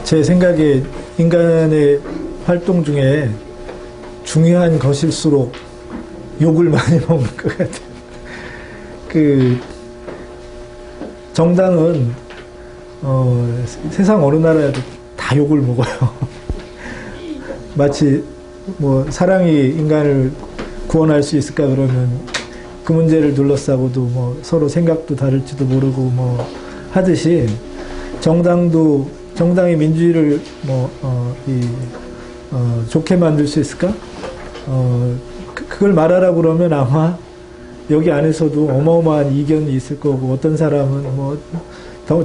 제 생각에 인간의 활동 중에 중요한 것일수록 욕을 많이 먹는 것 같아요. 정당은 세상 어느 나라에도 다 욕을 먹어요. 마치 뭐 사랑이 인간을 구원할 수 있을까 그러면 그 문제를 둘러싸고도 뭐 서로 생각도 다를지도 모르고 뭐 하듯이 정당이 민주주의를 좋게 만들 수 있을까? 그걸 말하라고 그러면 아마 여기 안에서도 어마어마한 이견이 있을 거고, 어떤 사람은 뭐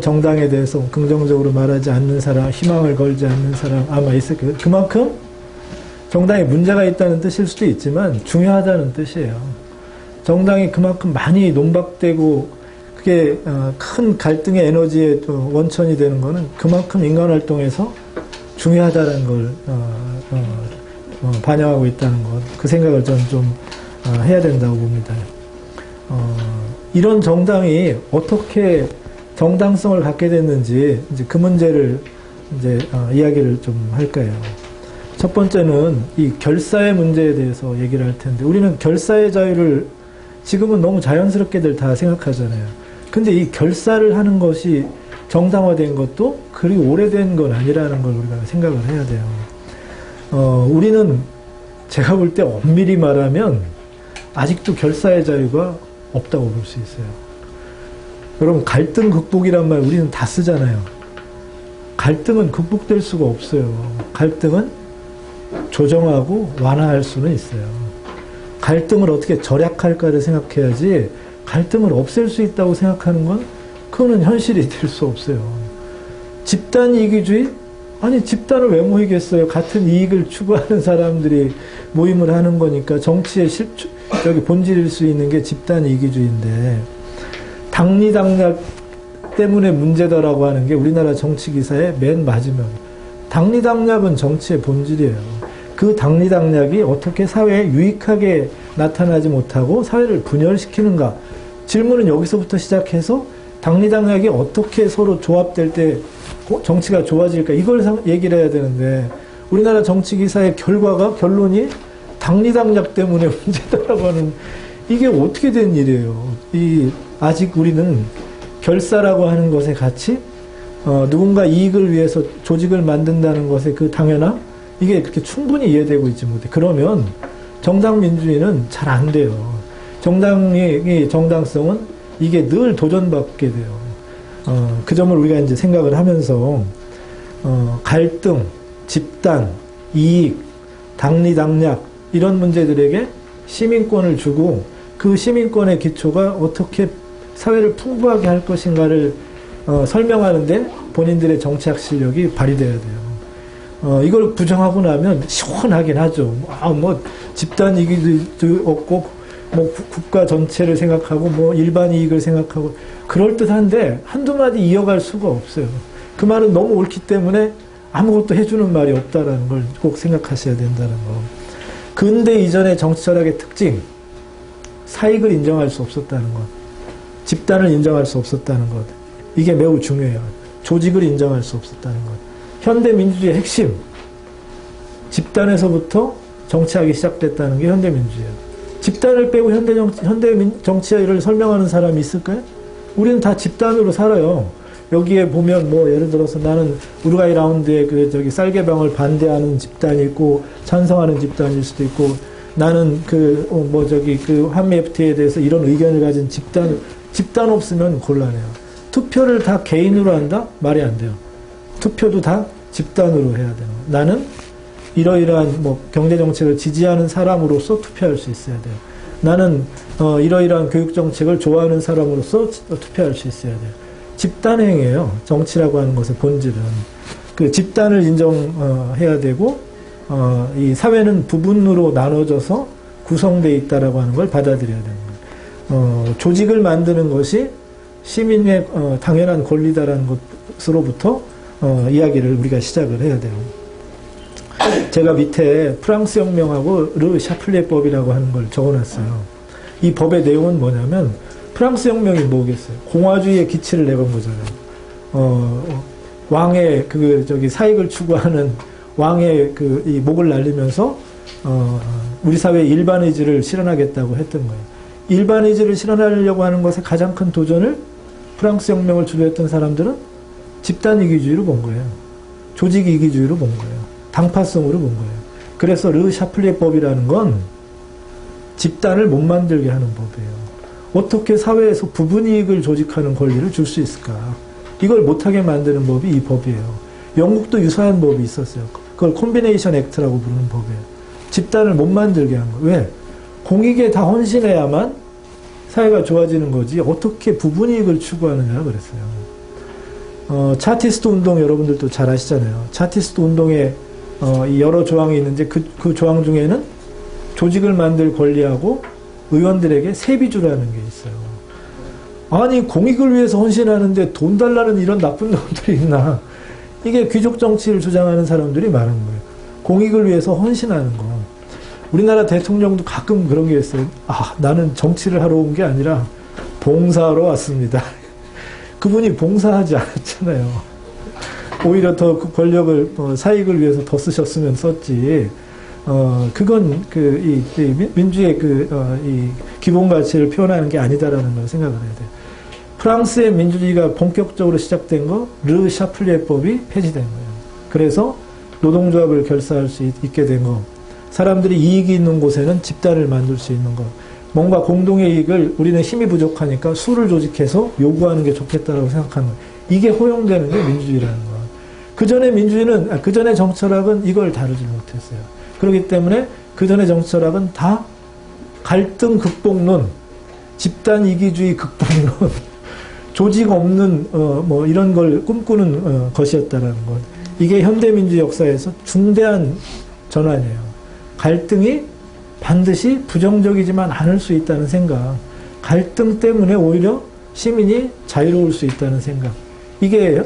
정당에 대해서 긍정적으로 말하지 않는 사람, 희망을 걸지 않는 사람 아마 있을 거예요. 그만큼 정당에 문제가 있다는 뜻일 수도 있지만 중요하다는 뜻이에요. 정당이 그만큼 많이 논박되고 그게 큰 갈등의 에너지의 원천이 되는 거는 그만큼 인간 활동에서 중요하다는 걸 반영하고 있다는 것, 그 생각을 저는 좀 해야 된다고 봅니다. 이런 정당이 어떻게 정당성을 갖게 됐는지 이제 그 문제를 이제 이야기를 좀 할 거예요. 첫 번째는 이 결사의 문제에 대해서 얘기를 할 텐데, 우리는 결사의 자유를 지금은 너무 자연스럽게들 다 생각하잖아요. 근데 이 결사를 하는 것이 정당화된 것도 그리 오래된 건 아니라는 걸 우리가 생각을 해야 돼요. 우리는 제가 볼 때 엄밀히 말하면 아직도 결사의 자유가 없다고 볼 수 있어요. 여러분, 갈등 극복이란 말 우리는 다 쓰잖아요. 갈등은 극복될 수가 없어요. 갈등은 조정하고 완화할 수는 있어요. 갈등을 어떻게 절약할까를 생각해야지, 갈등을 없앨 수 있다고 생각하는 건 그거는 현실이 될 수 없어요. 집단 이기주의? 아니, 집단을 왜 모이겠어요? 같은 이익을 추구하는 사람들이 모임을 하는 거니까. 정치의 여기 본질일 수 있는 게 집단 이기주의인데, 당리당략 때문에 문제다라고 하는 게 우리나라 정치 기사의 맨 마지막. 당리당략은 정치의 본질이에요. 그 당리당략이 어떻게 사회에 유익하게 나타나지 못하고 사회를 분열시키는가. 질문은 여기서부터 시작해서 당리당략이 어떻게 서로 조합될 때 정치가 좋아질까, 이걸 얘기를 해야 되는데, 우리나라 정치 기사의 결론이 당리당략 때문에 문제다라고 하는, 이게 어떻게 된 일이에요. 아직 우리는 결사라고 하는 것의 가치, 누군가 이익을 위해서 조직을 만든다는 것의 그 당연함, 이게 그렇게 충분히 이해되고 있지 못해. 그러면 정당 민주주의는 잘 안 돼요. 정당성은 이게 늘 도전받게 돼요. 그 점을 우리가 이제 생각을 하면서, 갈등, 집단, 이익, 당리당략, 이런 문제들에게 시민권을 주고, 그 시민권의 기초가 어떻게 사회를 풍부하게 할 것인가를 설명하는데 본인들의 정치학 실력이 발휘돼야 돼요. 이걸 부정하고 나면 시원하긴 하죠. 집단 이익도 없고, 국가 전체를 생각하고, 일반 이익을 생각하고, 그럴듯한데, 한두 마디 이어갈 수가 없어요. 그 말은 너무 옳기 때문에 아무것도 해주는 말이 없다라는 걸 꼭 생각하셔야 된다는 거. 근대 이전의 정치 철학의 특징, 사익을 인정할 수 없었다는 것, 집단을 인정할 수 없었다는 것, 이게 매우 중요해요. 조직을 인정할 수 없었다는 것. 현대 민주주의의 핵심, 집단에서부터 정치하기 시작됐다는 게 현대 민주주의예요. 집단을 빼고 현대 정치를 설명하는 사람이 있을까요? 우리는 다 집단으로 살아요. 여기에 보면 예를 들어서 나는 우루과이 라운드에 쌀개방을 반대하는 집단이 있고 찬성하는 집단일 수도 있고, 나는 한미 FTA에 대해서 이런 의견을 가진 집단 없으면 곤란해요. 투표를 다 개인으로 한다? 말이 안 돼요. 투표도 다 집단으로 해야 돼요. 나는 이러이러한 경제정책을 지지하는 사람으로서 투표할 수 있어야 돼요. 나는 이러이러한 교육정책을 좋아하는 사람으로서 투표할 수 있어야 돼요. 집단행위예요. 정치라고 하는 것의 본질은. 그 집단을 인정해야 되고, 이 사회는 부분으로 나눠져서 구성되어 있다라고 하는 걸 받아들여야 되는 거예요. 조직을 만드는 것이 시민의 당연한 권리다라는 것으로부터 이야기를 우리가 시작을 해야 돼요. 제가 밑에 프랑스 혁명하고 르 샤플레법이라고 하는 걸 적어놨어요. 이 법의 내용은 뭐냐면, 프랑스 혁명이 뭐겠어요? 공화주의의 기치를 내건 거잖아요. 왕의 사익을 추구하는 왕의 이 목을 날리면서 우리 사회의 일반의지를 실현하겠다고 했던 거예요. 일반의지를 실현하려고 하는 것의 가장 큰 도전을 프랑스 혁명을 주도했던 사람들은 집단 이기주의로 본 거예요. 조직 이기주의로 본 거예요. 당파성으로 본 거예요. 그래서 르 샤플리에법이라는 건 집단을 못 만들게 하는 법이에요. 어떻게 사회에서 부분이익을 조직하는 권리를 줄 수 있을까? 이걸 못하게 만드는 법이 이 법이에요. 영국도 유사한 법이 있었어요. 그걸 콤비네이션 액트라고 부르는 법이에요. 집단을 못 만들게 한 거예요. 왜? 공익에 다 헌신해야만 사회가 좋아지는 거지 어떻게 부분이익을 추구하느냐 그랬어요. 차티스트 운동 여러분들도 잘 아시잖아요. 차티스트 운동에 여러 조항이 있는데 그 조항 중에는 조직을 만들 권리하고 의원들에게 세비주라는 게 있어요. 아니 공익을 위해서 헌신하는데 돈 달라는 이런 나쁜 놈들이 있나. 이게 귀족 정치를 주장하는 사람들이 많은 거예요. 공익을 위해서 헌신하는 거. 우리나라 대통령도 가끔 그런 게 있어요. 나는 정치를 하러 온 게 아니라 봉사하러 왔습니다. 그분이 봉사하지 않았잖아요. 오히려 더 그 권력을 사익을 위해서 더 쓰셨으면 썼지. 그건 이 민주의 이 기본 가치를 표현하는 게 아니다라는 걸 생각을 해야 돼요. 프랑스의 민주주의가 본격적으로 시작된 거 르 샤플리에법이 폐지된 거예요. 그래서 노동조합을 결사할 수 있게 된 거. 사람들이 이익이 있는 곳에는 집단을 만들 수 있는 것. 뭔가 공동의 이익을 우리는 힘이 부족하니까 수를 조직해서 요구하는 게 좋겠다라고 생각하는 것. 이게 허용되는 게 민주주의라는 것. 그전의 정치철학은 이걸 다루지 못했어요. 그렇기 때문에 그전의 정치철학은 다 갈등 극복론, 집단 이기주의 극복론, 조직 없는 이런 걸 꿈꾸는 것이었다라는 것. 이게 현대민주 역사에서 중대한 전환이에요. 갈등이 반드시 부정적이지만 않을 수 있다는 생각. 갈등 때문에 오히려 시민이 자유로울 수 있다는 생각. 이게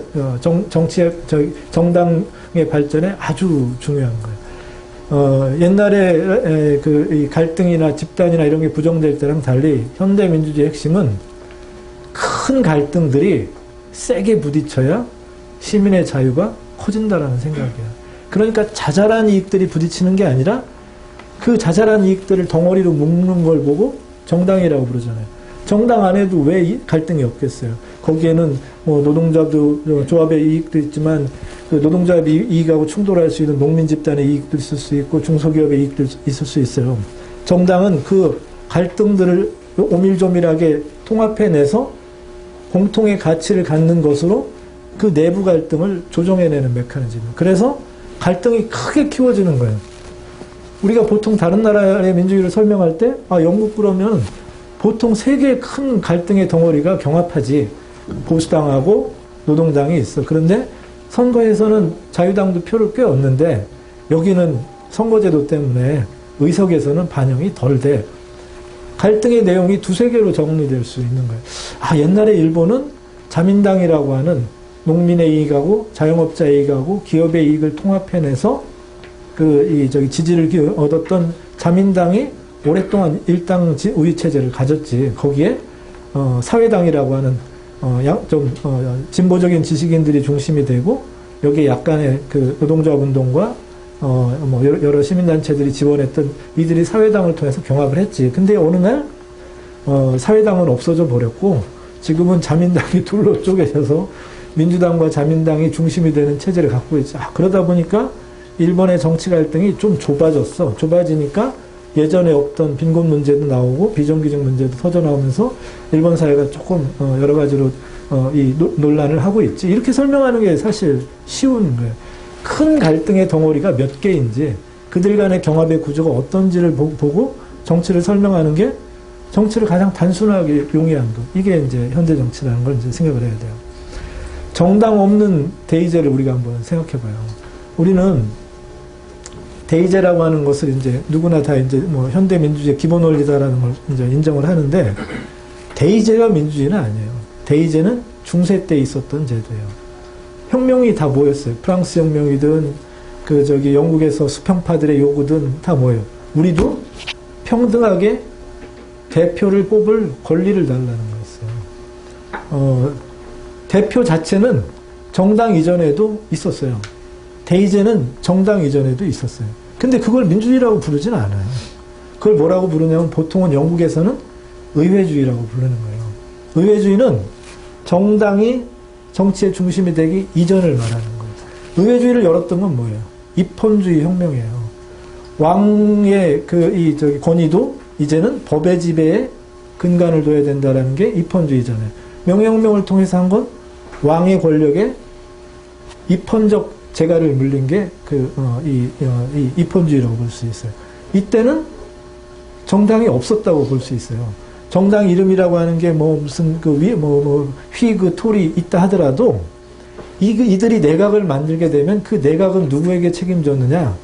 정당의 발전에 아주 중요한 거예요. 옛날에 이 갈등이나 집단이나 이런 게 부정될 때랑 달리 현대민주주의 핵심은 큰 갈등들이 세게 부딪혀야 시민의 자유가 커진다라는 생각이에요. 그러니까 자잘한 이익들이 부딪히는 게 아니라 그 자잘한 이익들을 덩어리로 묶는 걸 보고 정당이라고 부르잖아요. 정당 안에도 왜 갈등이 없겠어요? 거기에는 노동자도 조합의 이익도 있지만 그 노동자의 이익하고 충돌할 수 있는 농민 집단의 이익도 있을 수 있고 중소기업의 이익도 있을 수 있어요. 정당은 그 갈등들을 오밀조밀하게 통합해내서 공통의 가치를 갖는 것으로 그 내부 갈등을 조정해내는 메커니즘이에요. 그래서 갈등이 크게 키워지는 거예요. 우리가 보통 다른 나라의 민주주의를 설명할 때 영국 그러면 보통 세 개의 큰 갈등의 덩어리가 경합하지. 보수당하고 노동당이 있어. 그런데 선거에서는 자유당도 표를 꽤 얻는데 여기는 선거제도 때문에 의석에서는 반영이 덜 돼. 갈등의 내용이 두세 개로 정리될 수 있는 거예요. 옛날에 일본은 자민당이라고 하는 농민의 이익하고 자영업자의 이익하고 기업의 이익을 통합해내서 지지를 얻었던 자민당이 오랫동안 일당 우위 체제를 가졌지. 거기에 사회당이라고 하는 좀 진보적인 지식인들이 중심이 되고 여기에 약간의 그 노동조합 운동과 여러 시민단체들이 지원했던 이들이 사회당을 통해서 경합을 했지. 근데 어느 날 사회당은 없어져 버렸고 지금은 자민당이 둘로 쪼개져서 민주당과 자민당이 중심이 되는 체제를 갖고 있죠. 그러다 보니까 일본의 정치 갈등이 좀 좁아졌어. 좁아지니까 예전에 없던 빈곤 문제도 나오고 비정규직 문제도 터져 나오면서 일본 사회가 조금 여러 가지로 이 논란을 하고 있지. 이렇게 설명하는 게 사실 쉬운 거예요. 큰 갈등의 덩어리가 몇 개인지 그들 간의 경합의 구조가 어떤지를 보고 정치를 설명하는 게 정치를 가장 단순하게 용이한 것. 이게 이제 현대 정치라는 걸 이제 생각을 해야 돼요. 정당 없는 대의제를 우리가 한번 생각해 봐요. 우리는 대의제라고 하는 것을 이제 누구나 다 이제 현대 민주주의 기본 원리다라는 걸 이제 인정을 하는데 대의제가 민주주의는 아니에요. 대의제는 중세 때 있었던 제도예요. 혁명이 다 뭐였어요? 프랑스 혁명이든 영국에서 수평파들의 요구든 다 뭐예요? 우리도 평등하게 대표를 뽑을 권리를 달라는 거였어요. 대표 자체는 정당 이전에도 있었어요. 대의제는 정당 이전에도 있었어요. 근데 그걸 민주주의라고 부르진 않아요. 그걸 뭐라고 부르냐면 보통은 영국에서는 의회주의라고 부르는 거예요. 의회주의는 정당이 정치의 중심이 되기 이전을 말하는 거예요. 의회주의를 열었던 건 뭐예요? 입헌주의 혁명이에요. 왕의 권위도 이제는 법의 지배에 근간을 둬야 된다는 게 입헌주의잖아요. 명예혁명을 통해서 한 건 왕의 권력에 입헌적 재갈을 물린 게 이 입헌주의라고 볼 수 있어요. 이때는 정당이 없었다고 볼 수 있어요. 정당 이름이라고 하는 게 무슨 휘그 토리 있다 하더라도 이들이 내각을 만들게 되면 그 내각은 누구에게 책임졌느냐?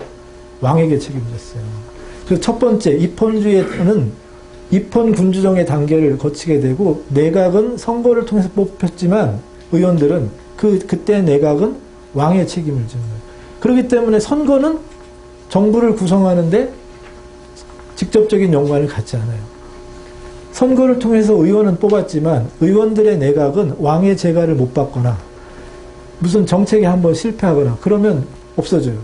왕에게 책임졌어요. 그래서 첫 번째 입헌주의에는 입헌 군주정의 단계를 거치게 되고 내각은 선거를 통해서 뽑혔지만 의원들은 그때 내각은 왕의 책임을 지는 거예요. 그렇기 때문에 선거는 정부를 구성하는데 직접적인 연관을 갖지 않아요. 선거를 통해서 의원은 뽑았지만 의원들의 내각은 왕의 재가를 못 받거나 무슨 정책에 한번 실패하거나 그러면 없어져요.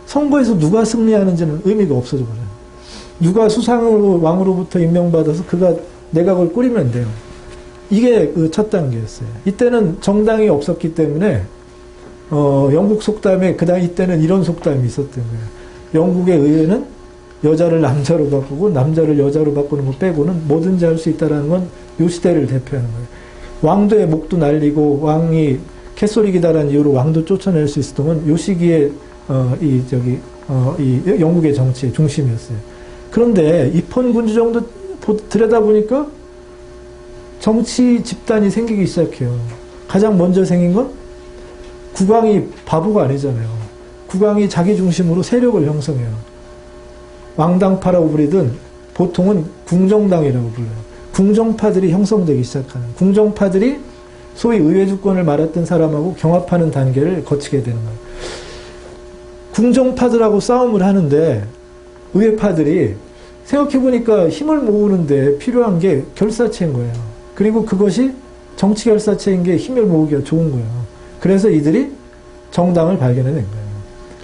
선거에서 누가 승리하는지는 의미가 없어져 버려요. 누가 수상으로 왕으로부터 임명받아서 그가 내각을 꾸리면 돼요. 이게 그 첫 단계였어요. 이때는 정당이 없었기 때문에 영국 속담에 이때는 이런 속담이 있었던 거예요. 영국의 의회는 여자를 남자로 바꾸고 남자를 여자로 바꾸는 것 빼고는 뭐든지 할 수 있다는 건 이 시대를 대표하는 거예요. 왕도의 목도 날리고 왕이 캐소릭이다라는 이유로 왕도 쫓아낼 수 있었던 건 이 시기에 이 영국의 정치의 중심이었어요. 그런데 입헌군주정도 들여다보니까 정치 집단이 생기기 시작해요. 가장 먼저 생긴 건 국왕이 바보가 아니잖아요. 국왕이 자기 중심으로 세력을 형성해요. 왕당파라고 부리든 보통은 궁정당이라고 불러요. 궁정파들이 형성되기 시작하는, 궁정파들이 소위 의회주권을 말았던 사람하고 경합하는 단계를 거치게 되는 거예요. 궁정파들하고 싸움을 하는데 의회파들이 생각해보니까 힘을 모으는데 필요한 게 결사체인 거예요. 그리고 그것이 정치 결사체인 게 힘을 모으기가 좋은 거예요. 그래서 이들이 정당을 발견해낸 거예요.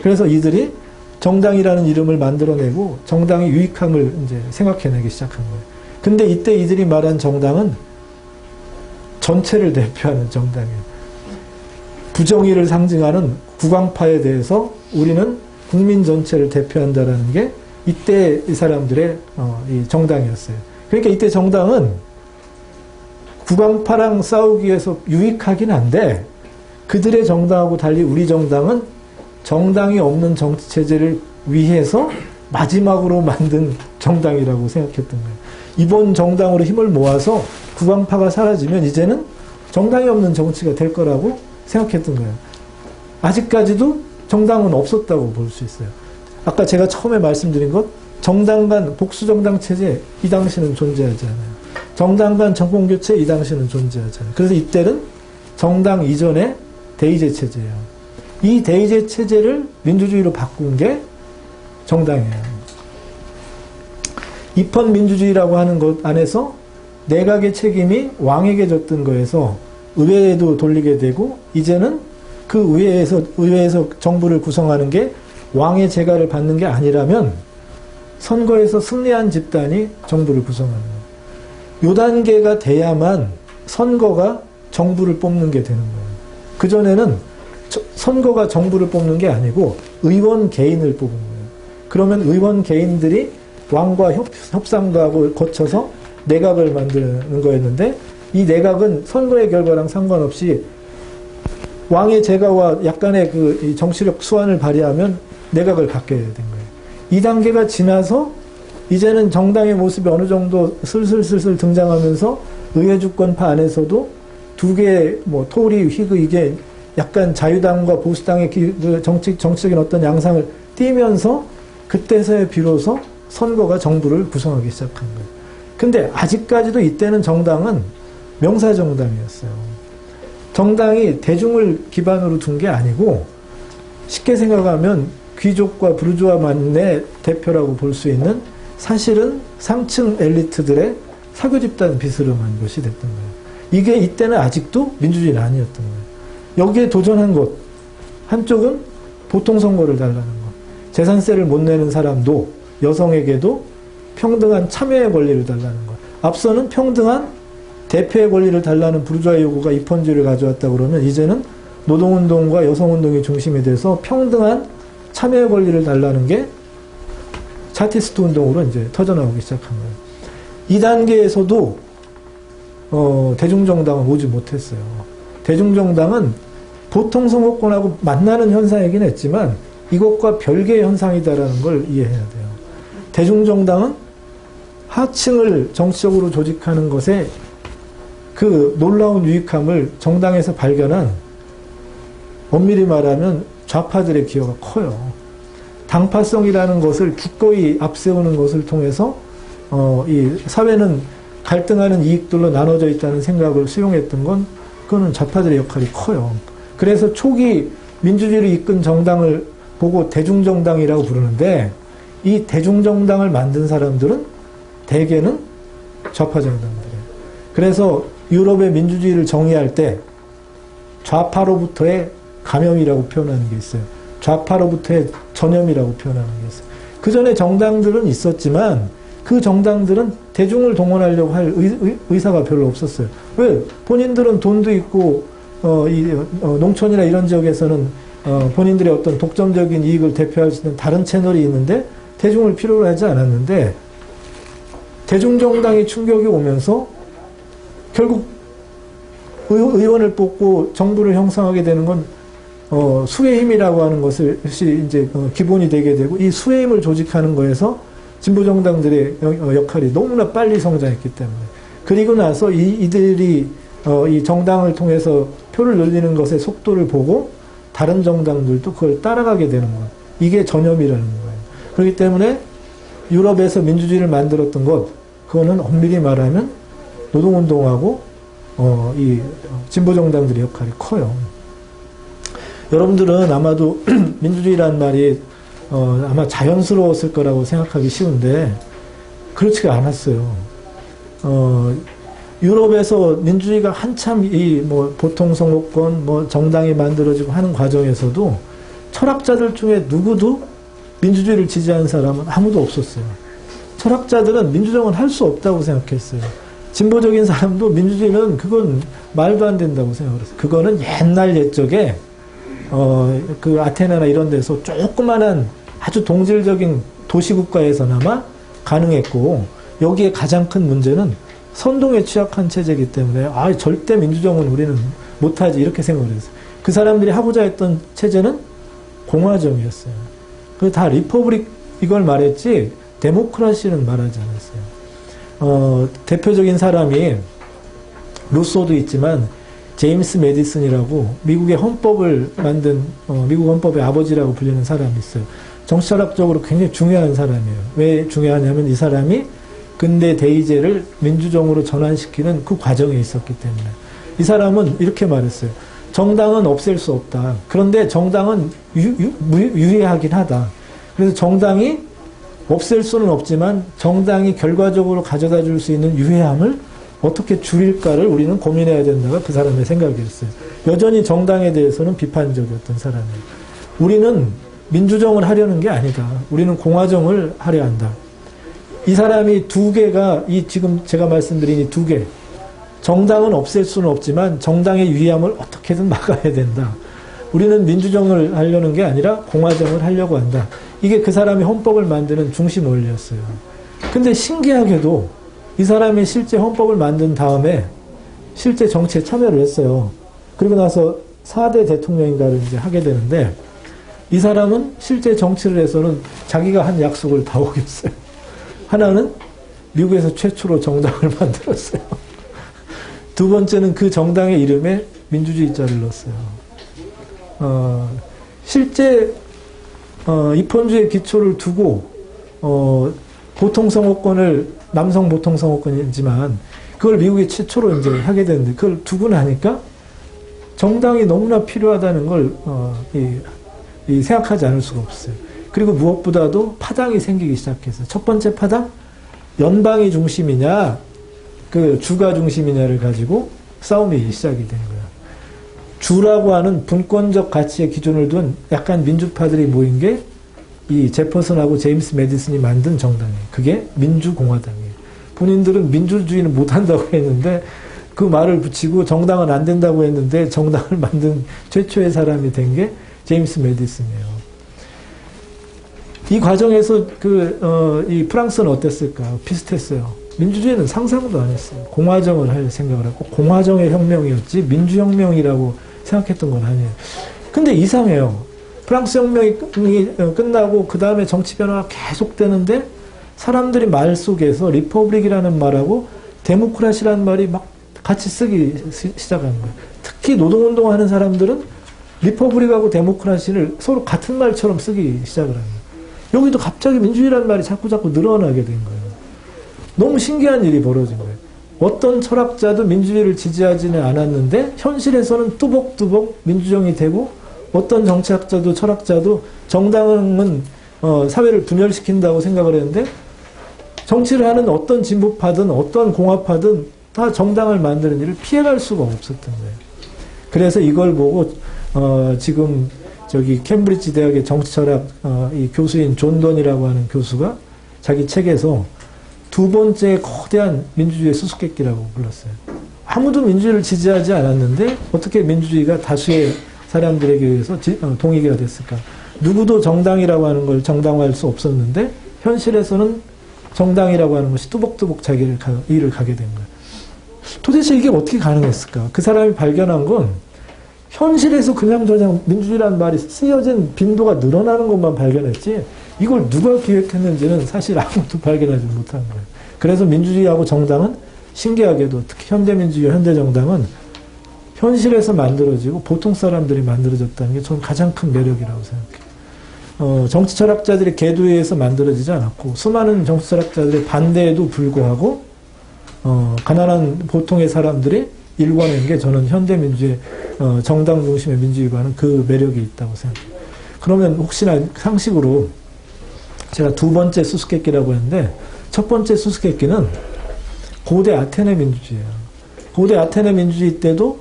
그래서 이들이 정당이라는 이름을 만들어내고 정당의 유익함을 이제 생각해내기 시작한 거예요. 근데 이때 이들이 말한 정당은 전체를 대표하는 정당이에요. 부정의를 상징하는 국왕파에 대해서 우리는 국민 전체를 대표한다라는 게 이때 이 사람들의 이 정당이었어요. 그러니까 이때 정당은 국왕파랑 싸우기 위해서 유익하긴 한데 그들의 정당하고 달리 우리 정당은 정당이 없는 정치체제를 위해서 마지막으로 만든 정당이라고 생각했던 거예요. 이번 정당으로 힘을 모아서 국왕파가 사라지면 이제는 정당이 없는 정치가 될 거라고 생각했던 거예요. 아직까지도 정당은 없었다고 볼 수 있어요. 아까 제가 처음에 말씀드린 것 정당 간 복수정당 체제 이 당시는 존재하지 않아요. 정당 간 정권교체 이 당시는 존재하지 않아요. 그래서 이때는 정당 이전의 대의제 체제예요. 이 대의제 체제를 민주주의로 바꾼 게 정당이에요. 입헌민주주의라고 하는 것 안에서 내각의 책임이 왕에게 졌던 거에서 의회에도 돌리게 되고 이제는 그 의회에서 정부를 구성하는 게 왕의 재가를 받는 게 아니라면 선거에서 승리한 집단이 정부를 구성하는 거예요. 이 단계가 돼야만 선거가 정부를 뽑는 게 되는 거예요. 그전에는 선거가 정부를 뽑는 게 아니고 의원 개인을 뽑은 거예요. 그러면 의원 개인들이 왕과 협상도 거쳐서 내각을 만드는 거였는데 이 내각은 선거의 결과랑 상관없이 왕의 재가와 약간의 그 정치력 수완을 발휘하면 내각을 갖게 된 거예요. 이 단계가 지나서 이제는 정당의 모습이 어느 정도 슬슬 등장하면서 의회주권파 안에서도 두 개의 토리, 휘그 이게 약간 자유당과 보수당의 정치적인 어떤 양상을 띠면서 그때서야 비로소 선거가 정부를 구성하기 시작한 거예요. 근데 아직까지도 이때는 정당은 명사정당이었어요. 정당이 대중을 기반으로 둔 게 아니고 쉽게 생각하면 귀족과 부르주아만의 대표라고 볼 수 있는 사실은 상층 엘리트들의 사교 집단 비스름한 것이 됐던 거예요. 이게 이때는 아직도 민주주의는 아니었던 거예요. 여기에 도전한 것, 한쪽은 보통 선거를 달라는 것, 재산세를 못 내는 사람도 여성에게도 평등한 참여의 권리를 달라는 것, 앞서는 평등한 대표의 권리를 달라는 부르주아 요구가 입헌주의를 가져왔다 그러면 이제는 노동운동과 여성운동이 중심이 돼서 평등한 참여의 권리를 달라는 게 차티스트 운동으로 이제 터져나오기 시작한 거예요. 이 단계에서도 대중정당은 오지 못했어요. 대중정당은 보통 선거권하고 만나는 현상이긴 했지만 이것과 별개의 현상이다라는 걸 이해해야 돼요. 대중정당은 하층을 정치적으로 조직하는 것에 그 놀라운 유익함을 정당에서 발견한, 엄밀히 말하면 좌파들의 기여가 커요. 당파성이라는 것을 기꺼이 앞세우는 것을 통해서 이 사회는 갈등하는 이익들로 나눠져 있다는 생각을 수용했던 건 그거는 좌파들의 역할이 커요. 그래서 초기 민주주의를 이끈 정당을 보고 대중정당이라고 부르는데 이 대중정당을 만든 사람들은 대개는 좌파 정당들이에요. 그래서 유럽의 민주주의를 정의할 때 좌파로부터의 감염이라고 표현하는 게 있어요. 좌파로부터의 전염이라고 표현하는 게 있어요. 그 전에 정당들은 있었지만 그 정당들은 대중을 동원하려고 할 의사가 별로 없었어요. 왜? 본인들은 돈도 있고 농촌이나 이런 지역에서는 본인들의 어떤 독점적인 이익을 대표할 수 있는 다른 채널이 있는데 대중을 필요로 하지 않았는데 대중정당의 충격이 오면서 결국 의원을 뽑고 정부를 형성하게 되는 건 수의 힘이라고 하는 것이 이제 기본이 되게 되고 이 수의 힘을 조직하는 거에서 진보 정당들의 역할이 너무나 빨리 성장했기 때문에 그리고 나서 이들이 이 정당을 통해서 표를 늘리는 것의 속도를 보고 다른 정당들도 그걸 따라가게 되는 것. 이게 전염이라는 거예요. 그렇기 때문에 유럽에서 민주주의를 만들었던 것, 그거는 엄밀히 말하면 노동운동하고 이 진보 정당들의 역할이 커요. 여러분들은 아마도 민주주의라는 말이 아마 자연스러웠을 거라고 생각하기 쉬운데 그렇지가 않았어요. 유럽에서 민주주의가 한참 보통 선거권, 정당이 만들어지고 하는 과정에서도 철학자들 중에 누구도 민주주의를 지지하는 사람은 아무도 없었어요. 철학자들은 민주정은 할 수 없다고 생각했어요. 진보적인 사람도 민주주의는 그건 말도 안 된다고 생각했어요. 그거는 옛날 옛적에 그 아테네나 이런 데서 조그만한 아주 동질적인 도시국가에서나마 가능했고 여기에 가장 큰 문제는 선동에 취약한 체제이기 때문에 절대 민주정은 우리는 못하지 이렇게 생각을 했어요. 그 사람들이 하고자 했던 체제는 공화정이었어요. 그 다 리퍼블릭 이걸 말했지 데모크라시는 말하지 않았어요. 대표적인 사람이 루소도 있지만 제임스 메디슨이라고 미국의 헌법을 만든 미국 헌법의 아버지라고 불리는 사람이 있어요. 정치철학적으로 굉장히 중요한 사람이에요. 왜 중요하냐면 이 사람이 근대 대의제를 민주정으로 전환시키는 그 과정에 있었기 때문에. 이 사람은 이렇게 말했어요. 정당은 없앨 수 없다. 그런데 정당은 유해하긴 하다. 그래서 정당이 없앨 수는 없지만 정당이 결과적으로 가져다 줄 수 있는 유해함을 어떻게 줄일까를 우리는 고민해야 된다가 그 사람의 생각이었어요. 여전히 정당에 대해서는 비판적이었던 사람이에요. 우리는 민주정을 하려는 게 아니다. 우리는 공화정을 하려 한다. 이 사람이 두 개가 지금 제가 말씀드린 이 두 개, 정당은 없앨 수는 없지만 정당의 유의함을 어떻게든 막아야 된다. 우리는 민주정을 하려는 게 아니라 공화정을 하려고 한다. 이게 그 사람이 헌법을 만드는 중심 원리였어요. 근데 신기하게도 이 사람이 실제 헌법을 만든 다음에 실제 정치에 참여를 했어요. 그리고 나서 4대 대통령인가를 이제 하게 되는데 이 사람은 실제 정치를 해서는 자기가 한 약속을 다 어겼어요. 하나는 미국에서 최초로 정당을 만들었어요. 두 번째는 그 정당의 이름에 민주주의자를 넣었어요. 실제 입헌주의 기초를 두고 보통선거권을 남성 보통선거권이지만 그걸 미국이 최초로 이제 하게 되는데 그걸 두고 나니까 정당이 너무나 필요하다는 걸 생각하지 않을 수가 없어요. 그리고 무엇보다도 파당이 생기기 시작했어요. 첫 번째 파당, 연방이 중심이냐, 그 주가 중심이냐를 가지고 싸움이 시작이 된 거예요. 주라고 하는 분권적 가치의 기준을 둔 약간 민주파들이 모인 게 이 제퍼슨하고 제임스 매디슨이 만든 정당이에요. 그게 민주공화당이에요. 본인들은 민주주의는 못한다고 했는데 그 말을 붙이고 정당은 안 된다고 했는데 정당을 만든 최초의 사람이 된 게 제임스 매디슨이에요. 이 과정에서 이 프랑스는 어땠을까? 비슷했어요. 민주주의는 상상도 안 했어요. 공화정을 할 생각을 하고 공화정의 혁명이었지 민주혁명이라고 생각했던 건 아니에요. 근데 이상해요. 프랑스 혁명이 끝나고 그 다음에 정치 변화가 계속되는데 사람들이 말 속에서 리퍼블릭이라는 말하고 데모크라시라는 말이 막 같이 쓰기 시작하는 거예요. 특히 노동운동하는 사람들은 리퍼블릭하고 데모크라시를 서로 같은 말처럼 쓰기 시작을 합니다. 여기도 갑자기 민주주의라는 말이 자꾸 늘어나게 된 거예요. 너무 신기한 일이 벌어진 거예요. 어떤 철학자도 민주주의를 지지하지는 않았는데 현실에서는 뚜벅뚜벅 민주정이 되고 어떤 정치학자도 철학자도 정당은 사회를 분열시킨다고 생각을 했는데 정치를 하는 어떤 진보파든 어떤 공화파든 다 정당을 만드는 일을 피해갈 수가 없었던 거예요. 그래서 이걸 보고 지금 저기 캠브리지 대학의 정치철학 이 교수인 존 don이라고 하는 교수가 자기 책에서 두 번째 거대한 민주주의의 수수께끼라고 불렀어요. 아무도 민주주의를 지지하지 않았는데 어떻게 민주주의가 다수의 사람들에게 의해서 동의가 됐을까? 누구도 정당이라고 하는 걸 정당화할 수 없었는데 현실에서는 정당이라고 하는 것이 뚜벅뚜벅 자기를 일을 가게 된 거예요. 도대체 이게 어떻게 가능했을까? 그 사람이 발견한 건 현실에서 그냥 민주주의라는 말이 쓰여진 빈도가 늘어나는 것만 발견했지 이걸 누가 기획했는지는 사실 아무도 발견하지 못한 거예요. 그래서 민주주의하고 정당은 신기하게도 특히 현대민주주의, 현대정당은 현실에서 만들어지고 보통 사람들이 만들어졌다는 게 저는 가장 큰 매력이라고 생각해요. 정치 철학자들의 계도에 의해서 만들어지지 않았고 수많은 정치 철학자들의 반대에도 불구하고 가난한 보통의 사람들이 일궈낸 게 저는 현대민주의 정당 중심의 민주주의와는 그 매력이 있다고 생각해요. 그러면 혹시나 상식으로 제가 두 번째 수수께끼라고 했는데 첫 번째 수수께끼는 고대 아테네 민주주의예요. 고대 아테네 민주주의 때도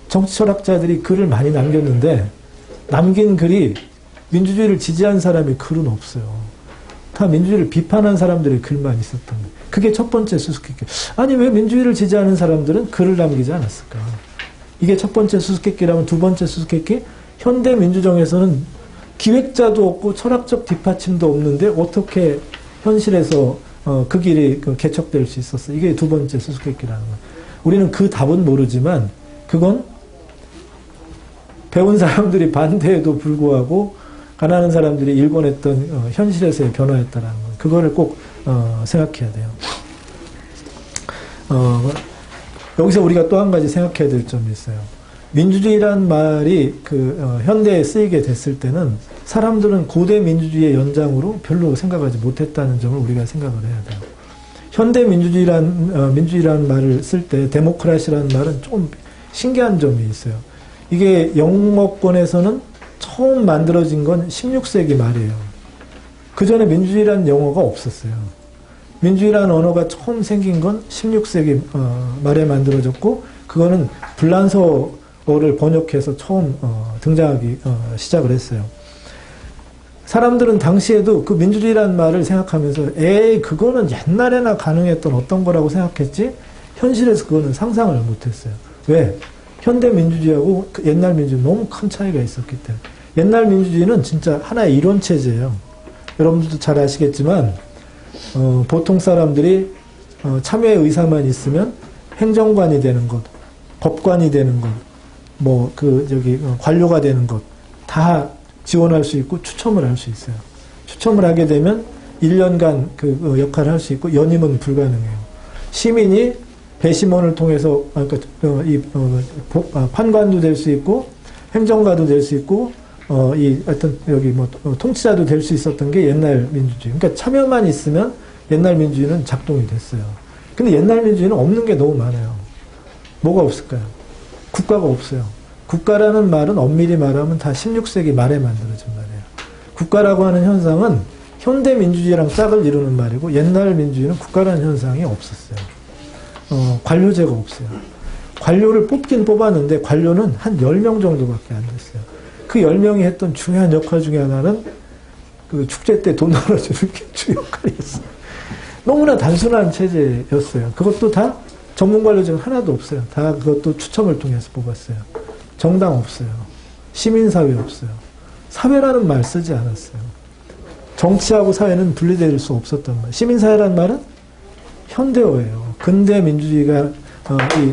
정치 철학자들이 글을 많이 남겼는데 남긴 글이 민주주의를 지지한 사람의 글은 없어요. 다 민주주의를 비판한 사람들의 글만 있었던 거예요. 그게 첫 번째 수수께끼. 아니 왜 민주주의를 지지하는 사람들은 글을 남기지 않았을까? 이게 첫 번째 수수께끼라면 두 번째 수수께끼 현대 민주정에서는 기획자도 없고 철학적 뒷받침도 없는데 어떻게 현실에서 그 길이 개척될 수 있었어? 이게 두 번째 수수께끼라는 거예요. 우리는 그 답은 모르지만 그건 배운 사람들이 반대에도 불구하고 가난한 사람들이 일궈냈던 현실에서의 변화였다라는 거. 그거를 꼭 생각해야 돼요. 여기서 우리가 또 한 가지 생각해야 될 점이 있어요. 민주주의란 말이 현대에 쓰이게 됐을 때는 사람들은 고대 민주주의의 연장으로 별로 생각하지 못했다는 점을 우리가 생각을 해야 돼요. 현대 민주주의라는 말을 쓸 때 데모크라시라는 말은 좀 신기한 점이 있어요. 이게 영어권에서는 처음 만들어진 건 16세기 말이에요. 그 전에 민주주의라는 영어가 없었어요. 민주주의라는 언어가 처음 생긴 건 16세기 말에 만들어졌고 그거는 불란서어를 번역해서 처음 등장하기 시작을 했어요. 사람들은 당시에도 그 민주주의라는 말을 생각하면서 에이 그거는 옛날에나 가능했던 어떤 거라고 생각했지 현실에서 그거는 상상을 못했어요. 왜? 현대 민주주의하고 옛날 민주주의 너무 큰 차이가 있었기 때문에. 옛날 민주주의는 진짜 하나의 이론 체제예요. 여러분들도 잘 아시겠지만 보통 사람들이 참여의 의사만 있으면 행정관이 되는 것, 법관이 되는 것, 관료가 되는 것 다 지원할 수 있고 추첨을 할 수 있어요. 추첨을 하게 되면 1년간 그 역할을 할 수 있고 연임은 불가능해요. 시민이 배심원을 통해서 판관도 될 수 있고 행정가도 될 수 있고 하여튼 통치자도 될 수 있었던 게 옛날 민주주의. 그러니까 참여만 있으면 옛날 민주주의는 작동이 됐어요. 근데 옛날 민주주의는 없는 게 너무 많아요. 뭐가 없을까요? 국가가 없어요. 국가라는 말은 엄밀히 말하면 다 16세기 말에 만들어진 말이에요. 국가라고 하는 현상은 현대 민주주의랑 짝을 이루는 말이고 옛날 민주주의는 국가라는 현상이 없었어요. 관료제가 없어요. 관료를 뽑긴 뽑았는데 관료는 한 10명 정도밖에 안 됐어요. 그 10명이 했던 중요한 역할 중에 하나는 그 축제 때 돈 나눠주는 게 주 역할이었어요. 너무나 단순한 체제였어요. 그것도 다 전문 관료 중 하나도 없어요. 다 그것도 추첨을 통해서 뽑았어요. 정당 없어요. 시민사회 없어요. 사회라는 말 쓰지 않았어요. 정치하고 사회는 분리될 수 없었던 말. 시민사회라는 말은 현대어예요. 근대 민주주의가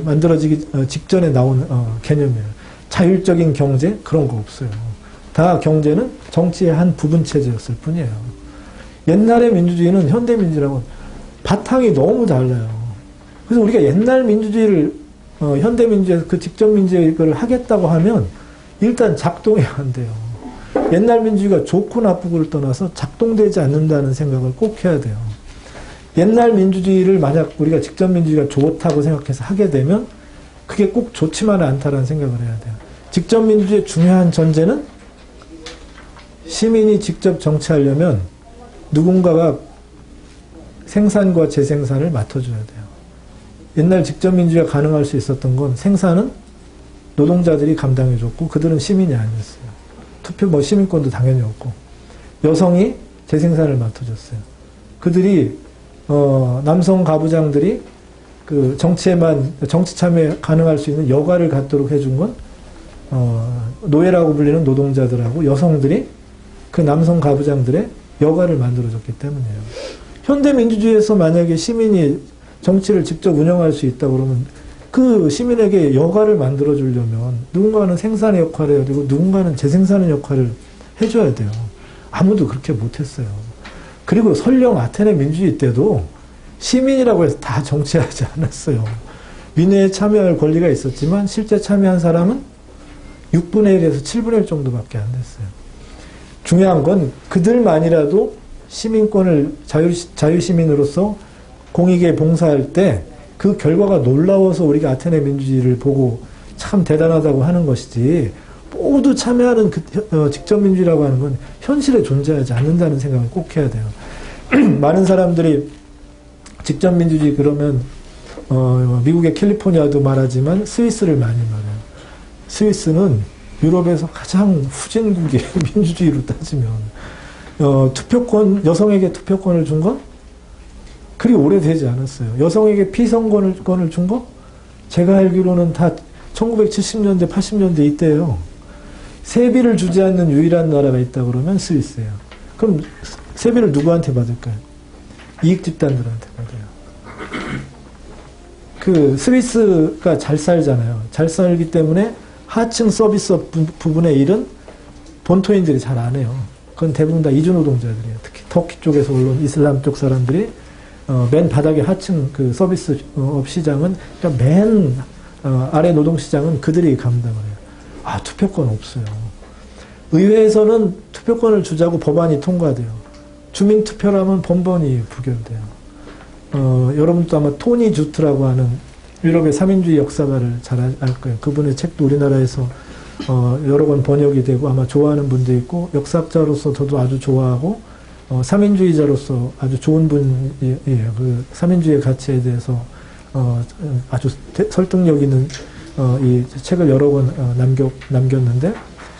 만들어지기 직전에 나온 개념이에요. 자율적인 경제 그런 거 없어요. 다 경제는 정치의 한 부분 체제였을 뿐이에요. 옛날의 민주주의는 현대 민주주의라고 바탕이 너무 달라요. 그래서 우리가 옛날 민주주의를 현대 민주주의 그 직접 민주주의를 하겠다고 하면 일단 작동해야 한대요. 옛날 민주주의가 좋고 나쁘고를 떠나서 작동되지 않는다는 생각을 꼭 해야 돼요. 옛날 민주주의를 만약 우리가 직접 민주주의가 좋다고 생각해서 하게 되면 그게 꼭 좋지만은 않다라는 생각을 해야 돼요. 직접 민주주의의 중요한 전제는 시민이 직접 정치하려면 누군가가 생산과 재생산을 맡아줘야 돼요. 옛날 직접 민주주의가 가능할 수 있었던 건 생산은 노동자들이 감당해줬고 그들은 시민이 아니었어요. 투표 시민권도 당연히 없고 여성이 재생산을 맡아줬어요. 그들이 남성 가부장들이 그 정치 참여에 가능할 수 있는 여가를 갖도록 해준 건 노예라고 불리는 노동자들하고 여성들이 그 남성 가부장들의 여가를 만들어줬기 때문이에요. 현대민주주의에서 만약에 시민이 정치를 직접 운영할 수 있다 그러면 그 시민에게 여가를 만들어주려면 누군가는 생산의 역할을 해야 되고 누군가는 재생산의 역할을 해줘야 돼요. 아무도 그렇게 못했어요. 그리고 설령 아테네 민주주의 때도 시민이라고 해서 다 정치하지 않았어요. 민회에 참여할 권리가 있었지만 실제 참여한 사람은 6분의 1에서 7분의 1 정도밖에 안 됐어요. 중요한 건 그들만이라도 시민권을 자유시민으로서 공익에 봉사할 때 그 결과가 놀라워서 우리가 아테네 민주주의를 보고 참 대단하다고 하는 것이지 모두 참여하는 직접 민주주의라고 하는 건 현실에 존재하지 않는다는 생각을 꼭 해야 돼요. 많은 사람들이 직접 민주주의 그러면 미국의 캘리포니아도 말하지만 스위스를 많이 말해요. 스위스는 유럽에서 가장 후진국이에요. 민주주의로 따지면. 여성에게 투표권을 준 건 그리 오래되지 않았어요. 여성에게 피선거권을 준 거? 제가 알기로는 다 1970년대, 80년대 이때예요. 세비를 주지 않는 유일한 나라가 있다 그러면 스위스예요. 그럼 세비를 누구한테 받을까요? 이익집단들한테 받아요. 그 스위스가 잘 살잖아요. 잘 살기 때문에 하층 서비스 부분의 일은 본토인들이 잘 안 해요. 그건 대부분 다 이주노동자들이에요. 특히 터키 쪽에서 올라온 이슬람 쪽 사람들이 맨 바닥의 하층 그 서비스업 시장은 그러니까 맨 아래 노동시장은 그들이 감당을 해요. 아, 투표권 없어요. 의회에서는 투표권을 주자고 법안이 통과돼요. 주민투표라면 번번이 부결돼요. 여러분도 아마 토니 주트라고 하는 유럽의 삼인주의 역사가를 잘 알 거예요. 그분의 책도 우리나라에서 여러 번 번역이 되고 아마 좋아하는 분도 있고 역사학자로서 저도 아주 좋아하고 삼인주의자로서 아주 좋은 분이에요. 그 삼인주의의 가치에 대해서 아주 설득력 있는 이 책을 여러 권 남겼는데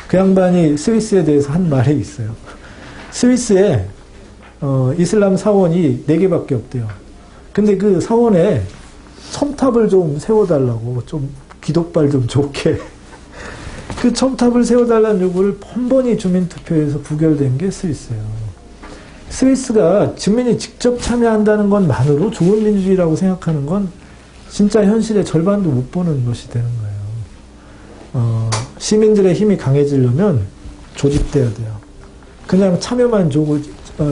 그 양반이 스위스에 대해서 한 말이 있어요. 스위스에 이슬람 사원이 4개밖에 없대요. 근데 그 사원에 첨탑을 좀 세워달라고 좀 기독발 좀 좋게 그 첨탑을 세워달라는 요구를 번번이 주민투표에서 부결된 게 스위스예요. 스위스가 주민이 직접 참여한다는 것만으로 좋은 민주주의라고 생각하는 건 진짜 현실의 절반도 못 보는 것이 되는 거예요. 시민들의 힘이 강해지려면 조직돼야 돼요. 그냥 참여만 주고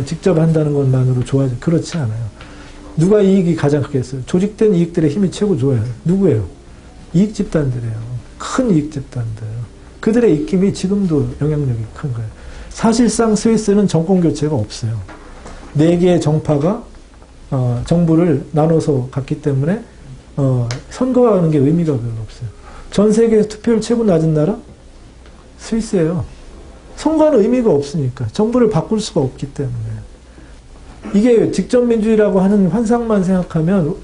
직접 한다는 것만으로 좋아지 그렇지 않아요. 누가 이익이 가장 크겠어요? 조직된 이익들의 힘이 최고 좋아요. 누구예요? 이익 집단들이에요. 큰 이익 집단들. 그들의 입김이 지금도 영향력이 큰 거예요. 사실상 스위스는 정권 교체가 없어요. 4개의 정파가 정부를 나눠서 갔기 때문에 선거하는 게 의미가 별로 없어요. 전 세계에서 투표율 최고 낮은 나라? 스위스예요. 선거는 의미가 없으니까. 정부를 바꿀 수가 없기 때문에. 이게 직접 민주주의라고 하는 환상만 생각하면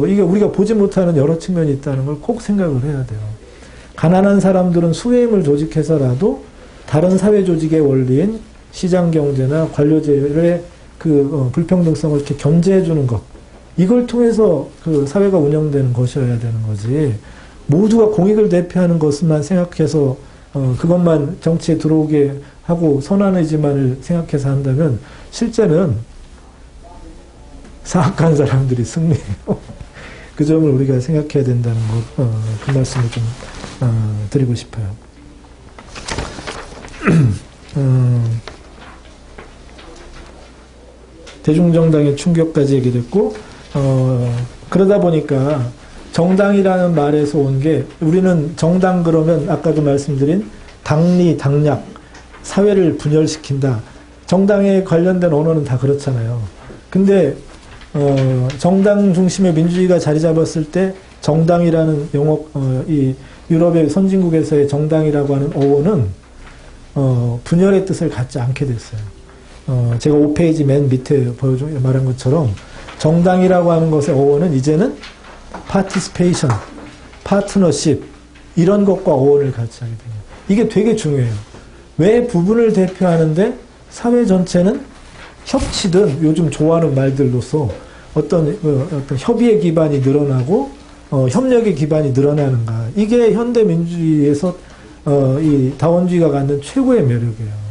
이게 우리가 보지 못하는 여러 측면이 있다는 걸 꼭 생각을 해야 돼요. 가난한 사람들은 수혜임을 조직해서라도 다른 사회 조직의 원리인 시장 경제나 관료제의 불평등성을 이렇게 견제해주는 것, 이걸 통해서 그 사회가 운영되는 것이어야 되는 거지. 모두가 공익을 대표하는 것만 생각해서 그것만 정치에 들어오게 하고 선한 의지만을 생각해서 한다면 실제는 사악한 사람들이 승리해요. 그 점을 우리가 생각해야 된다는 것, 그 말씀을 좀 드리고 싶어요. 대중정당의 충격까지 얘기됐고, 그러다 보니까 정당이라는 말에서 온 게, 우리는 정당 그러면 아까도 말씀드린 당리, 당략, 사회를 분열시킨다. 정당에 관련된 언어는 다 그렇잖아요. 근데 정당 중심의 민주주의가 자리 잡았을 때 정당이라는 이 유럽의 선진국에서의 정당이라고 하는 어원은 분열의 뜻을 갖지 않게 됐어요. 제가 5페이지 맨 밑에 말한 것처럼 정당이라고 하는 것의 어원은 이제는 participation, partnership 이런 것과 어원을 같이 하게 돼요. 이게 되게 중요해요. 왜 부분을 대표하는데 사회 전체는 협치든 요즘 좋아하는 말들로서 어떤 협의의 기반이 늘어나고 협력의 기반이 늘어나는가. 이게 현대 민주주의에서 이 다원주의가 갖는 최고의 매력이에요.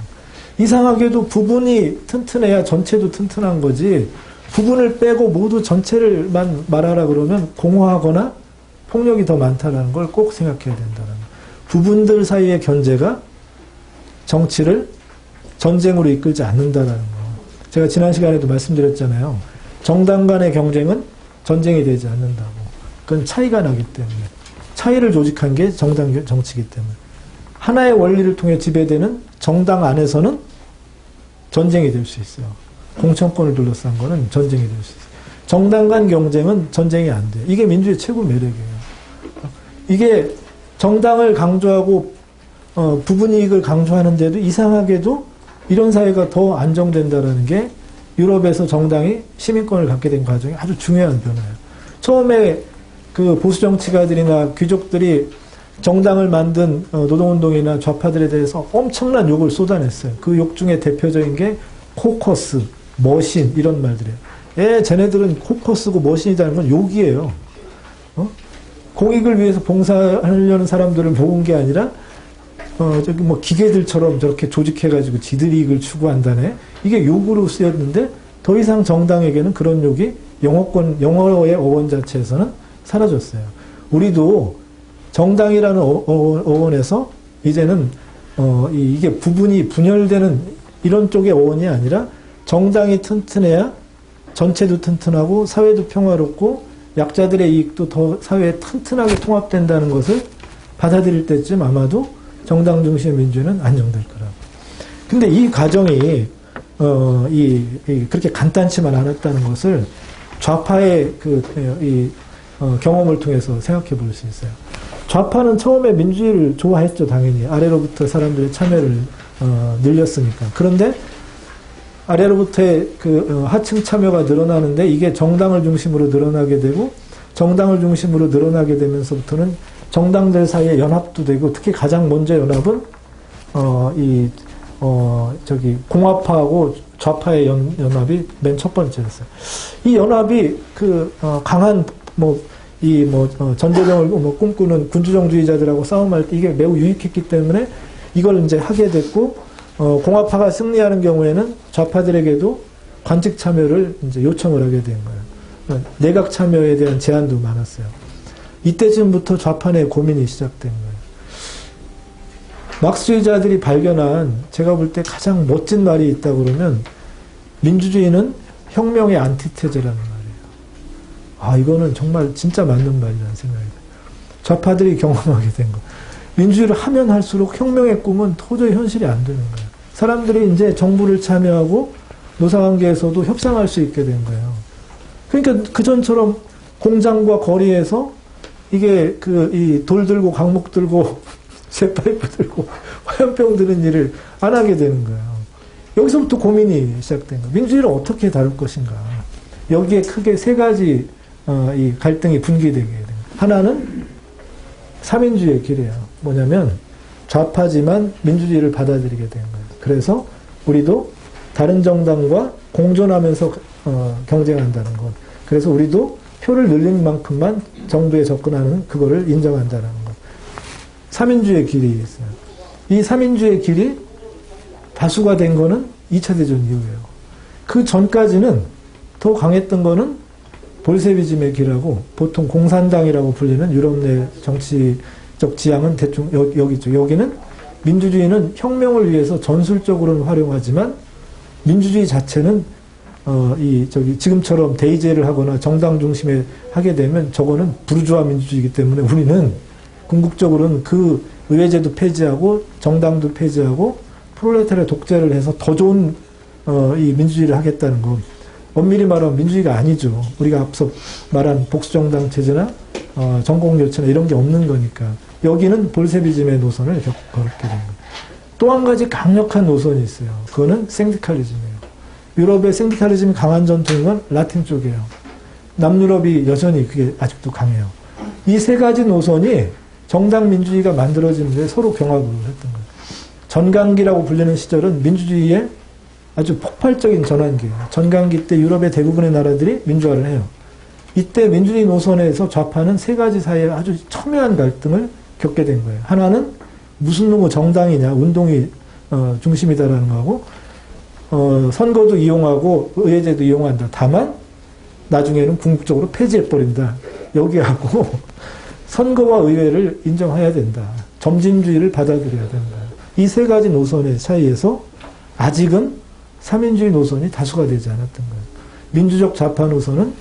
이상하게도 부분이 튼튼해야 전체도 튼튼한 거지. 부분을 빼고 모두 전체를만 말하라 그러면 공허하거나 폭력이 더 많다는 걸 꼭 생각해야 된다는 거예요. 부분들 사이의 견제가 정치를 전쟁으로 이끌지 않는다는 거. 제가 지난 시간에도 말씀드렸잖아요. 정당 간의 경쟁은 전쟁이 되지 않는다고. 그건 차이가 나기 때문에. 차이를 조직한 게 정당 정치이기 때문에. 하나의 원리를 통해 지배되는 정당 안에서는 전쟁이 될 수 있어요. 공천권을 둘러싼 거는 전쟁이 될 수 있어요. 정당 간 경쟁은 전쟁이 안 돼요. 이게 민주주의 최고 매력이에요. 이게 정당을 강조하고 부분 이익을 강조하는데도 이상하게도 이런 사회가 더 안정된다는 게 유럽에서 정당이 시민권을 갖게 된 과정이 아주 중요한 변화예요. 처음에 그 보수 정치가들이나 귀족들이 정당을 만든 노동운동이나 좌파들에 대해서 엄청난 욕을 쏟아냈어요. 그 욕 중에 대표적인 게 코커스, 머신 이런 말들이에요. 쟤네들은 코커스고 머신이라는 건 욕이에요. 공익을 위해서 봉사하려는 사람들을 모은 게 아니라 저기 뭐 기계들처럼 저렇게 조직해가지고 지들 이익을 추구한다네. 이게 욕으로 쓰였는데 더 이상 정당에게는 그런 욕이 영어의 어원 자체에서는 사라졌어요. 우리도 정당이라는 어원에서 이제는 이게 부분이 분열되는 이런 쪽의 어원이 아니라 정당이 튼튼해야 전체도 튼튼하고 사회도 평화롭고 약자들의 이익도 더 사회에 튼튼하게 통합된다는 것을 받아들일 때쯤 아마도 정당 중심의 민주주의는 안정될 거라고. 근데 이 과정이 그렇게 간단치만 않았다는 것을 좌파의 경험을 통해서 생각해 볼 수 있어요. 좌파는 처음에 민주주의를 좋아했죠, 당연히. 아래로부터 사람들의 참여를 늘렸으니까. 그런데 아래로부터의 하층 참여가 늘어나는데 이게 정당을 중심으로 늘어나게 되고 정당을 중심으로 늘어나게 되면서부터는 정당들 사이에 연합도 되고 특히 가장 먼저 연합은 공화파하고 좌파의 연합이 맨 첫 번째였어요. 이 연합이 강한 전제정을 꿈꾸는 군주정주의자들하고 싸움할 때 이게 매우 유익했기 때문에 이걸 이제 하게 됐고 공화파가 승리하는 경우에는 좌파들에게도 관직 참여를 이제 요청을 하게 된 거예요. 내각 참여에 대한 제한도 많았어요. 이때쯤부터 좌파 내 고민이 시작된 거예요. 막스주의자들이 발견한 제가 볼 때 가장 멋진 말이 있다 그러면 민주주의는 혁명의 안티테제라는 말이에요. 이거는 정말 진짜 맞는 말이라는 생각이 들어요. 좌파들이 경험하게 된 거. 민주주의를 하면 할수록 혁명의 꿈은 도저히 현실이 안 되는 거예요. 사람들이 이제 정부를 참여하고 노사관계에서도 협상할 수 있게 된 거예요. 그러니까 그전처럼 공장과 거리에서 이게 이 돌 들고 강목 들고 쇠파이프 들고 화염병 드는 일을 안 하게 되는 거예요. 여기서부터 고민이 시작된 거예요. 민주주의를 어떻게 다룰 것인가. 여기에 크게 세 가지 이 갈등이 분기되게 됩니다. 하나는 삼인주의의 길이에요. 뭐냐면 좌파지만 민주주의를 받아들이게 되는 거예요. 그래서 우리도 다른 정당과 공존하면서 경쟁한다는 것. 그래서 우리도 표를 늘린 만큼만 정부에 접근하는 그거를 인정한다는 것. 삼인주의의 길이 있어요. 이 삼인주의의 길이 다수가 된 거는 2차 대전 이후예요. 그 전까지는 더 강했던 거는 볼세비즘의 길하고 보통 공산당이라고 불리는 유럽 내 정치적 지향은 대충 여기 있죠. 여기는 민주주의는 혁명을 위해서 전술적으로는 활용하지만 민주주의 자체는 지금처럼 대의제를 하거나 정당 중심에 하게 되면 저거는 부르주아 민주주의이기 때문에 우리는 궁극적으로는 그 의회제도 폐지하고 정당도 폐지하고 프롤레타리아 독재를 해서 더 좋은 이 민주주의를 하겠다는 거. 엄밀히 말하면 민주주의가 아니죠. 우리가 앞서 말한 복수정당 체제나 전공요체나 이런 게 없는 거니까. 여기는 볼세비즘의 노선을 걸게 된 거예요. 또 한 가지 강력한 노선이 있어요. 그거는 생디칼리즘이에요. 유럽의 생디칼리즘이 강한 전통인 건 라틴 쪽이에요. 남유럽이 여전히 그게 아직도 강해요. 이 세 가지 노선이 정당 민주주의가 만들어지는데 서로 경합을 했던 거예요. 전강기라고 불리는 시절은 민주주의의 아주 폭발적인 전환기예요. 전강기 때 유럽의 대부분의 나라들이 민주화를 해요. 이때 민주주의 노선에서 좌파는 세 가지 사이에 아주 첨예한 갈등을 겪게 된 거예요. 하나는 무슨 놈의 정당이냐, 운동이 중심이다라는 거하고 선거도 이용하고 의회제도 이용한다. 다만 나중에는 궁극적으로 폐지해버린다. 여기하고 선거와 의회를 인정해야 된다. 점진주의를 받아들여야 된다. 이 세 가지 노선의 차이에서 아직은 삼인주의 노선이 다수가 되지 않았던 거예요. 민주적 좌파 노선은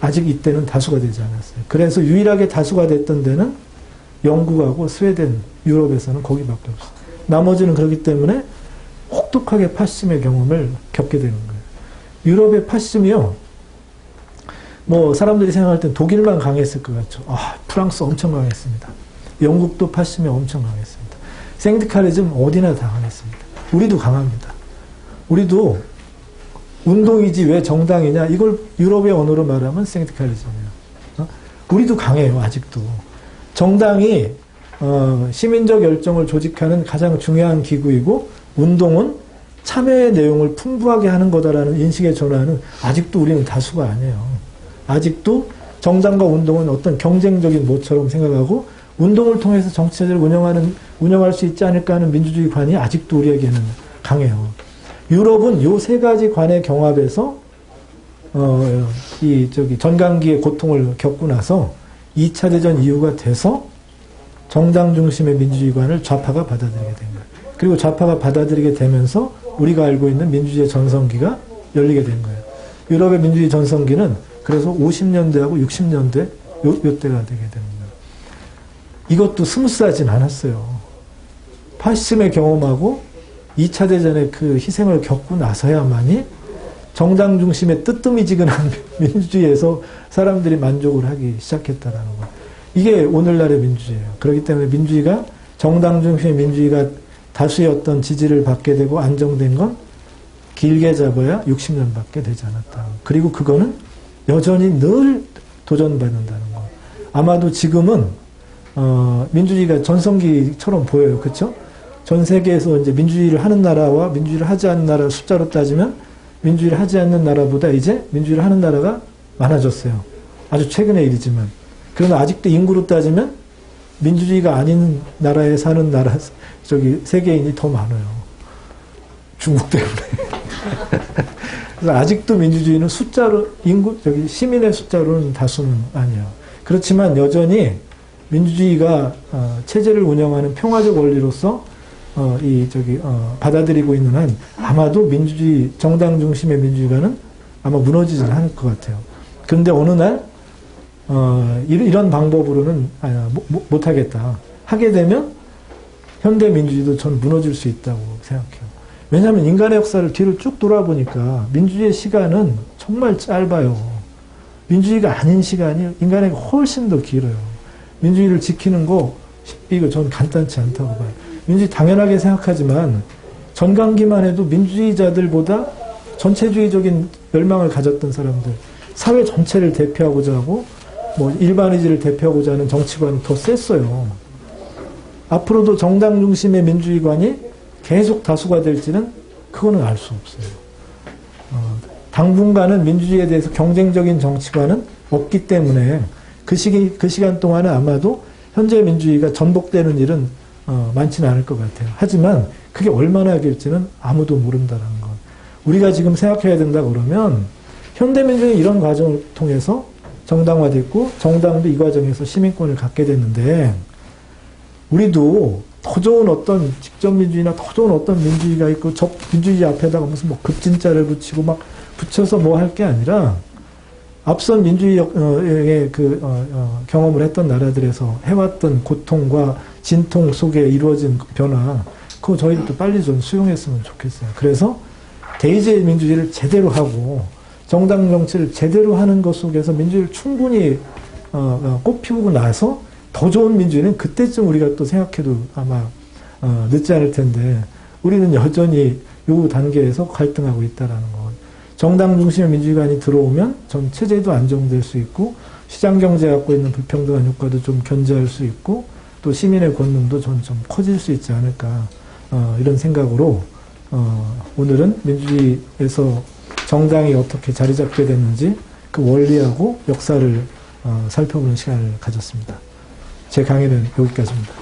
아직 이때는 다수가 되지 않았어요. 그래서 유일하게 다수가 됐던 데는 영국하고 스웨덴, 유럽에서는 거기밖에 없어요. 나머지는 그렇기 때문에 혹독하게 파시즘의 경험을 겪게 되는 거예요. 유럽의 파시즘이요. 뭐 사람들이 생각할 땐 독일만 강했을 것 같죠. 프랑스 엄청 강했습니다. 영국도 파시즘이 엄청 강했습니다. 생디칼리즘 어디나 다 강했습니다. 우리도 강합니다. 우리도 운동이지 왜 정당이냐 이걸 유럽의 언어로 말하면 생디칼리즘이에요. 우리도 강해요. 아직도. 정당이 시민적 열정을 조직하는 가장 중요한 기구이고 운동은 참여의 내용을 풍부하게 하는 거다라는 인식의 전환은 아직도 우리는 다수가 아니에요. 아직도 정당과 운동은 어떤 경쟁적인 모처럼 생각하고 운동을 통해서 정치체제를 운영할 수 있지 않을까 하는 민주주의 관이 아직도 우리에게는 강해요. 유럽은 요 세 가지 관의 경합에서 전강기의 고통을 겪고 나서 2차 대전 이후가 돼서 정당 중심의 민주주의관을 좌파가 받아들이게 된 거예요. 그리고 좌파가 받아들이게 되면서 우리가 알고 있는 민주주의의 전성기가 열리게 된 거예요. 유럽의 민주주의 전성기는 그래서 50년대하고 60년대 요 때가 되게 되는 거예요. 이것도 스무스하진 않았어요. 파시즘의 경험하고 2차 대전의 그 희생을 겪고 나서야만이 정당 중심의 뜨뜻미지근한 민주주의에서 사람들이 만족을 하기 시작했다라는 거. 이게 오늘날의 민주주의예요. 그렇기 때문에 민주주의가 정당 중심의 민주주의가 다수의 어떤 지지를 받게 되고 안정된 건 길게 잡아야 60년밖에 되지 않았다. 그리고 그거는 여전히 늘 도전받는다는 거. 아마도 지금은 민주주의가 전성기처럼 보여요. 그렇죠? 전 세계에서 이제 민주주의를 하는 나라와 민주주의를 하지 않는 나라 숫자로 따지면 민주주의를 하지 않는 나라보다 이제 민주주의를 하는 나라가 많아졌어요. 아주 최근의 일이지만. 그러나 아직도 인구로 따지면 민주주의가 아닌 나라에 사는 세계인이 더 많아요. 중국 때문에. 그래서 아직도 민주주의는 숫자로, 시민의 숫자로는 다수는 아니에요. 그렇지만 여전히 민주주의가 체제를 운영하는 평화적 원리로서 받아들이고 있는 한 아마도 정당 중심의 민주주의가는 아마 무너지지는 않을 것 같아요. 그런데 어느 날 이런 방법으로는 못하겠다. 하게 되면 현대 민주주의도 저는 무너질 수 있다고 생각해요. 왜냐하면 인간의 역사를 뒤를 쭉 돌아보니까 민주주의의 시간은 정말 짧아요. 민주주의가 아닌 시간이 인간에게 훨씬 더 길어요. 민주주의를 지키는 거 이거 저는 간단치 않다고 봐요. 민주주의 당연하게 생각하지만 전강기만 해도 민주주의자들보다 전체주의적인 열망을 가졌던 사람들 사회 전체를 대표하고자 하고 뭐 일반의지를 대표하고자 하는 정치관이 더 셌어요. 앞으로도 정당 중심의 민주주의관이 계속 다수가 될지는 그거는 알 수 없어요. 당분간은 민주주의에 대해서 경쟁적인 정치관은 없기 때문에 그 시간 동안은 아마도 현재 민주주의가 전복되는 일은 많지는 않을 것 같아요. 하지만 그게 얼마나 길지는 아무도 모른다는 것. 우리가 지금 생각해야 된다 그러면 현대민주주의는 이런 과정을 통해서 정당화됐고 정당도 이 과정에서 시민권을 갖게 됐는데 우리도 더 좋은 어떤 직접민주주의나 더 좋은 어떤 민주주의가 있고 민주주의 앞에다가 무슨 뭐 급진자를 붙이고 막 붙여서 뭐 할 게 아니라 앞선 민주주의의 경험을 했던 나라들에서 해왔던 고통과 진통 속에 이루어진 변화, 그거 저희도 빨리 좀 수용했으면 좋겠어요. 그래서 대의제 민주주의를 제대로 하고 정당 정치를 제대로 하는 것 속에서 민주주의를 충분히 꽃피우고 나서 더 좋은 민주주의는 그때쯤 우리가 또 생각해도 아마 늦지 않을 텐데 우리는 여전히 요 단계에서 갈등하고 있다라는 것. 정당 중심의 민주주의관이 들어오면 전 체제도 안정될 수 있고 시장 경제가 갖고 있는 불평등한 효과도 좀 견제할 수 있고 또 시민의 권능도 좀 커질 수 있지 않을까 이런 생각으로 오늘은 민주주의에서 정당이 어떻게 자리 잡게 됐는지 그 원리하고 역사를 살펴보는 시간을 가졌습니다. 제 강의는 여기까지입니다.